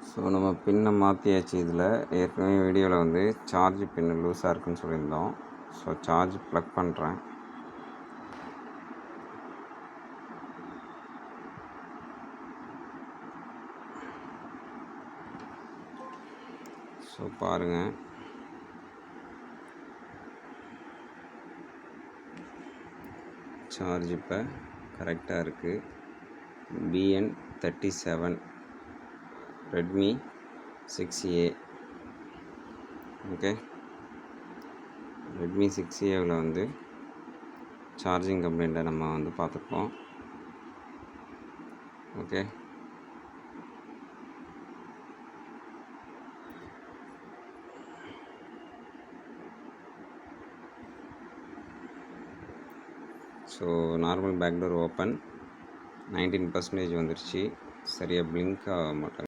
So நம்ம பின்னை மாற்றியாச்சு. இதில் ஏற்கனவே வீடியோவில் வந்து சார்ஜ் பின்னு லூஸாக இருக்குதுன்னு சொல்லியிருந்தோம். ஸோ சார்ஜ் ப்ளக் பண்ணுறேன். ஸோ பாருங்கள், சார்ஜ் இப்போ கரெக்டாக இருக்குது. BN37 Redmi 6A. Okay, Redmi 6Aவில் வந்து சார்ஜிங் கம்ப்ளைண்ட்டை நம்ம வந்து பார்த்துருப்போம். Okay, so normal back door open 19% வந்துருச்சு. சரியாக பிளிங்க் ஆக மாட்டேன்.